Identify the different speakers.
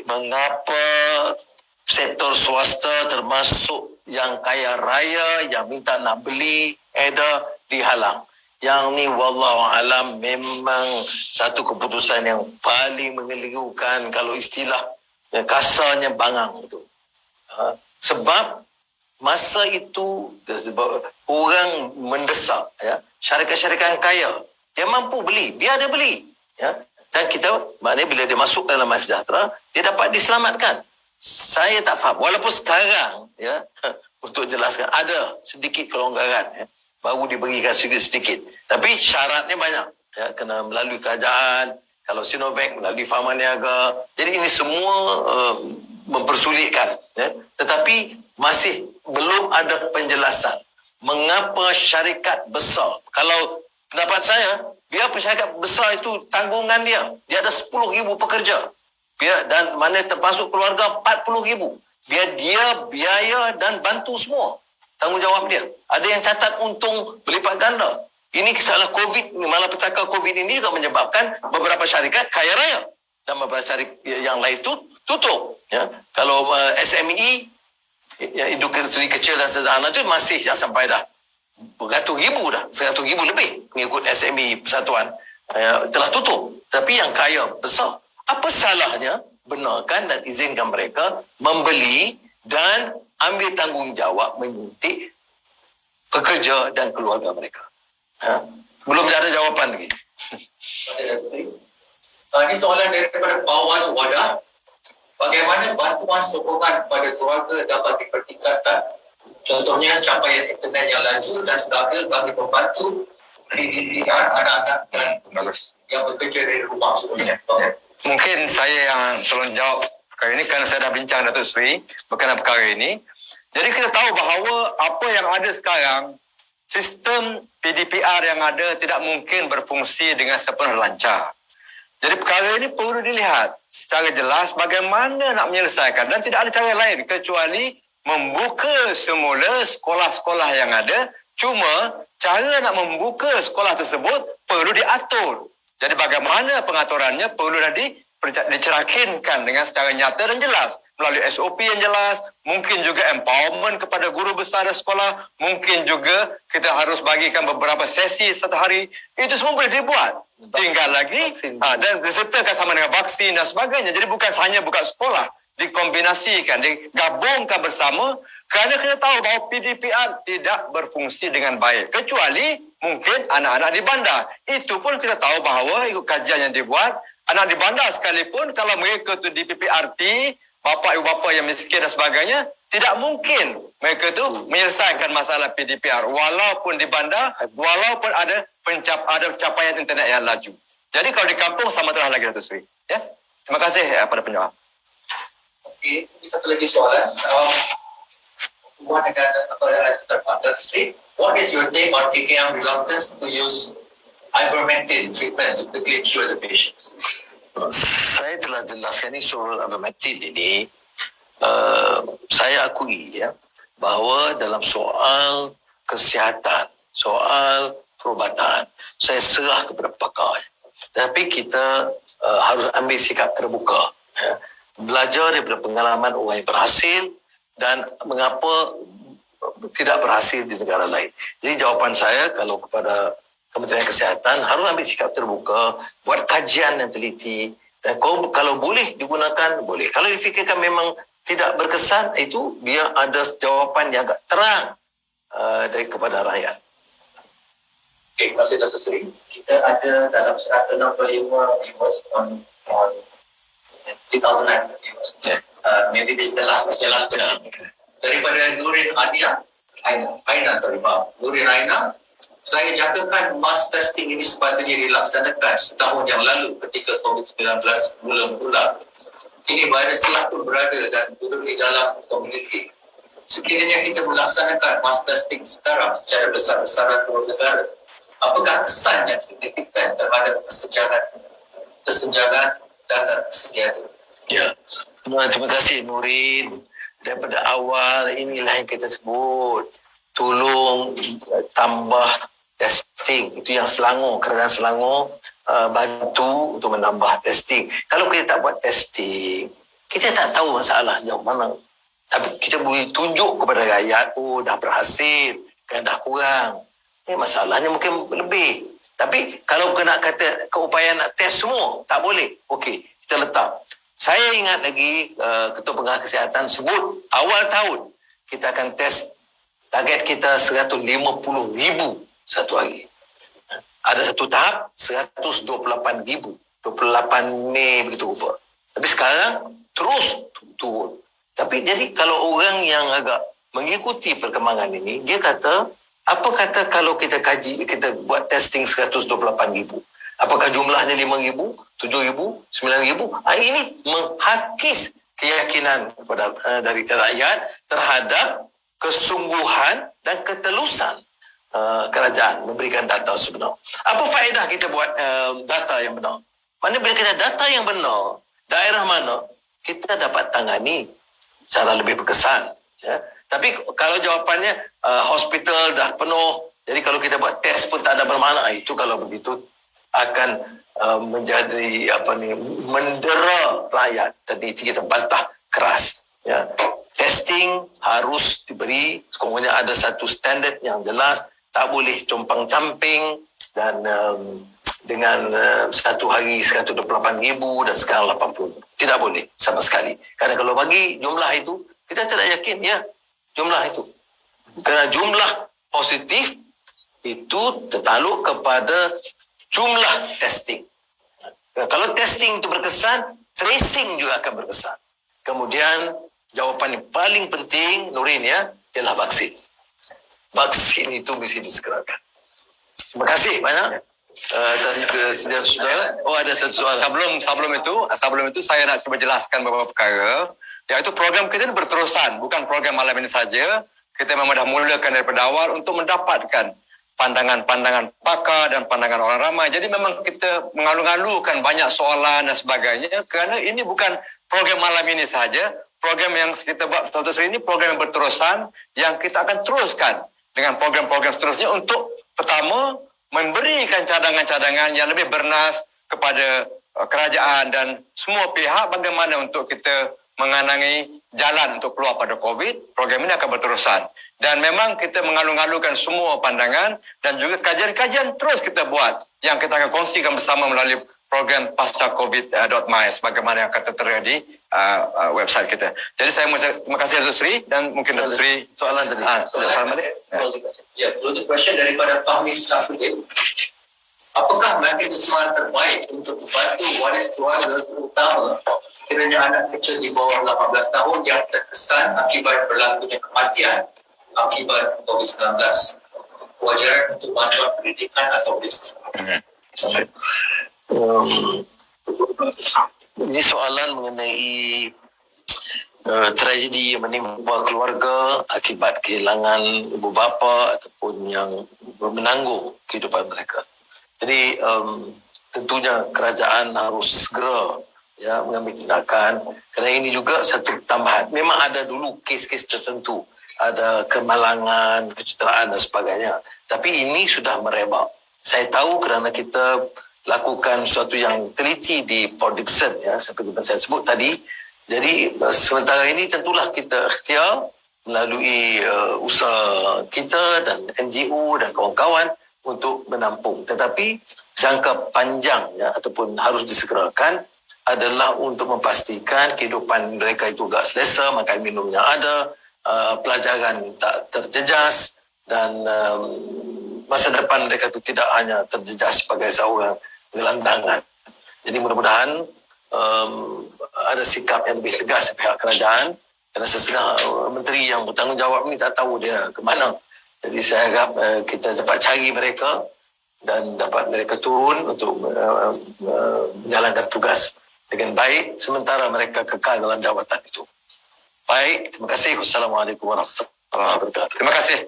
Speaker 1: mengapa sektor swasta termasuk yang kaya raya yang minta nak beli dihalang. Yang ni wallahu alam memang satu keputusan yang paling mengelirukan, kalau istilah yang kasarnya bangang itu. Sebab masa itu orang mendesak, ya, syarikat-syarikat yang kaya dia mampu beli, biar dia beli, ya. Dan kita, maknanya bila dia masuk dalam MySejahtera, dia dapat diselamatkan. Saya tak faham, walaupun sekarang, ya, untuk jelaskan ada sedikit kelonggaran, ya, baru diberikan sedikit, tapi syaratnya banyak, ya, kena melalui kerajaan, kalau Sinovac melalui Pharma Niaga. Jadi ini semua mempersulitkan, ya. Tetapi masih belum ada penjelasan mengapa syarikat besar, kalau pendapat saya, biar syarikat besar itu tanggungan dia ada 10,000 pekerja, biar, dan mana termasuk keluarga 40,000, biar dia biaya dan bantu semua, tanggungjawab dia. Ada yang catat untung berlipat ganda. Ini kesalahan COVID, malapetaka COVID ini juga menyebabkan beberapa syarikat kaya raya dan beberapa syarikat yang lain itu tutup, ya. Kalau SME, ya, industri kecil dan sederhana itu masih yang sampai dah beratus ribu dah, 100,000 lebih mengikut SME persatuan, telah tutup. Tapi yang kaya besar, apa salahnya benarkan dan izinkan mereka membeli dan ambil tanggungjawab menyuntik pekerja dan keluarga mereka. Belum ada jawapan lagi.
Speaker 2: Ini soalan daripada Bawas Wadah. Bagaimana bantuan sokongan kepada keluarga dapat dipertingkatkan? Contohnya capaian internet yang laju dan stabil bagi pembantu pendidikan anak-anak dan yang bekerja dari rumah.
Speaker 3: Mungkin saya yang tolong jawab perkara ini kerana saya dah bincang Datuk Seri berkenaan perkara ini. Jadi kita tahu bahawa apa yang ada sekarang, sistem PDPR yang ada tidak mungkin berfungsi dengan sepenuh lancar. Jadi perkara ini perlu dilihat secara jelas bagaimana nak menyelesaikan, dan tidak ada cara lain kecuali membuka semula sekolah-sekolah yang ada. Cuma cara nak membuka sekolah tersebut perlu diatur. Jadi bagaimana pengaturannya perlu dicerahkan dengan secara nyata dan jelas melalui SOP yang jelas. Mungkin juga empowerment kepada guru besar dan sekolah. Mungkin juga kita harus bagikan beberapa sesi satu hari. Itu semua boleh dibuat. Tinggal lagi dan disertakan sama dengan vaksin dan sebagainya. Jadi bukan hanya buka sekolah, dikombinasikan, digabungkan bersama, kerana kita tahu bahawa PDPR tidak berfungsi dengan baik kecuali mungkin anak-anak di bandar. Itu pun kita tahu bahawa ikut kajian yang dibuat, anak di bandar sekalipun kalau mereka tu di PPRT, bapa ibu bapa yang miskin dan sebagainya, tidak mungkin mereka tu menyelesaikan masalah PDPR walaupun di bandar, walaupun ada capaian internet yang laju. Jadi kalau di kampung sama terah lagi Datuk Seri. Ya. Terima kasih pada penjawab.
Speaker 2: Okey, satu lagi soalan. Datuk Seri, what is your take on KKM reluctance to use ivermectin treatment to quickly cure the patients?
Speaker 1: Saya telah jelaskan ini soal ivermectin ini. Saya akui, ya, bahawa dalam soal kesihatan, soal perubatan, saya serah kepada pakar. Tapi kita harus ambil sikap terbuka, ya. Belajar daripada pengalaman orang yang berhasil dan mengapa tidak berhasil di negara lain. Jadi jawapan saya kalau kepada Kementerian Kesihatan, harus ambil sikap terbuka, buat kajian yang teliti, dan kalau boleh digunakan, boleh. Kalau difikirkan memang tidak berkesan, itu biar ada jawapan yang agak terang dari kepada rakyat.
Speaker 2: Okay, terima kasih Datuk Seri. Kita ada dalam 165 viewers on 2009 viewers. Maybe this is the last question. Daripada Nurin Nurin Aina, saya jangkakan mass testing ini sepatutnya dilaksanakan setahun yang lalu ketika COVID-19 mula-mula. Kini virus telah pun berada dan duduk di dalam komuniti. Sekiranya kita melaksanakan mass testing sekarang secara besar-besaran turut negara, apakah kesan yang signifikan terhadap kesenjangan dana sejahtera?
Speaker 1: Ya, terima kasih Nurin. Daripada awal inilah yang kita sebut, tolong tambah testing. Itu yang Selangor, kerajaan Selangor bantu untuk menambah testing. Kalau kita tak buat testing, kita tak tahu masalah jauh mana. Tapi kita boleh tunjuk kepada rakyat, oh dah berhasil, kan dah kurang. Masalahnya mungkin lebih. Tapi kalau kena kata keupayaan nak test semua, tak boleh. Okey, kita letak. Saya ingat lagi Ketua Pengarah Kesihatan sebut awal tahun kita akan test, target kita 150,000 satu hari. Ada satu tahap 128,000, 28 Mei begitu rupa. Tapi sekarang terus turun. Tapi jadi kalau orang yang agak mengikuti perkembangan ini, dia kata, apa kata kalau kita kaji, kita buat testing 128,000? Apakah jumlahnya 5,000, 7,000, 9,000? Ini menghakis keyakinan kepada dari rakyat terhadap kesungguhan dan ketelusan kerajaan memberikan data sebenar. Apa faedah kita buat data yang benar? Mana bila kita data yang benar, daerah mana, kita dapat tangani secara lebih berkesan. Ya. Tapi kalau jawapannya hospital dah penuh, jadi kalau kita buat test pun tak ada bermakna, itu kalau begitu akan menjadi mendera rakyat. Tadi kita bantah keras. Ya. Testing harus diberi, sekurang-kurangnya ada satu standard yang jelas, tak boleh compang-camping dan dengan satu hari 128,000 dan sekarang 80. Tidak boleh sama sekali. Karena kalau bagi jumlah itu, kita tidak yakin ya jumlah itu. Kerana jumlah positif itu tertakluk kepada jumlah testing. Kalau testing itu berkesan, tracing juga akan berkesan. Kemudian jawapan yang paling penting, Nurin ya, ialah vaksin. Vaksin itu mesti disegerakan. Terima kasih banyak. Atas kesediaan saudara. Oh, ada satu soalan.
Speaker 3: Sebelum itu saya nak cuba jelaskan beberapa perkara. Iaitu program kita ini berterusan, bukan program malam ini saja. Kita memang dah mulakan daripada awal untuk mendapatkan pandangan-pandangan pakar dan pandangan orang ramai. Jadi memang kita mengalu-alukan banyak soalan dan sebagainya kerana ini bukan program malam ini saja. Program yang kita buat Satu Seri ini program yang berterusan yang kita akan teruskan dengan program-program seterusnya untuk pertama memberikan cadangan-cadangan yang lebih bernas kepada kerajaan dan semua pihak bagaimana untuk kita menganangi jalan untuk keluar pada COVID. Program ini akan berterusan. Dan memang kita mengalu-alukan semua pandangan dan juga kajian-kajian terus kita buat yang kita akan kongsikan bersama melalui program pascacovid.my sebagaimana yang akan tertera di website kita. Jadi saya mengucapkan terima kasih Datuk Seri dan mungkin Datuk Seri
Speaker 1: soalan tadi.
Speaker 3: Soalan balik.
Speaker 2: Ya, closing question daripada Fahmi Safruddin. Apakah mekanisme terbaik untuk membantu waris keluarga terutama kiranya anak kecil di bawah 18 tahun yang terkesan akibat berlakunya kematian akibat COVID-19? Kewajaran untuk bantuan pendidikan atau bisnes?
Speaker 1: Ini soalan mengenai tragedi yang menimpa keluarga akibat kehilangan ibu bapa ataupun yang menanggung kehidupan mereka. Jadi tentunya kerajaan harus segera mengambil tindakan kerana ini juga satu tambahan. Memang ada dulu kes-kes tertentu, ada kemalangan, kecederaan dan sebagainya. Tapi ini sudah merebak. Saya tahu kerana kita lakukan sesuatu yang teliti di Port Dickson seperti yang saya sebut tadi. Jadi sementara ini tentulah kita ikhtiar melalui usaha kita dan NGO dan kawan-kawan untuk menampung. Tetapi jangka panjang ataupun harus disegerakan adalah untuk memastikan kehidupan mereka itu agak selesa, makan minumnya ada, pelajaran tak terjejas dan masa depan mereka itu tidak hanya terjejas sebagai seorang gelandangan. Jadi mudah-mudahan ada sikap yang lebih tegas pihak kerajaan kerana setengah menteri yang bertanggungjawab ini tak tahu dia ke mana. Jadi saya harap kita dapat cari mereka dan dapat mereka turun untuk menjalankan tugas dengan baik sementara mereka kekal dalam jawatan itu. Baik, terima kasih. Wassalamualaikum warahmatullahi wabarakatuh.
Speaker 3: Terima kasih.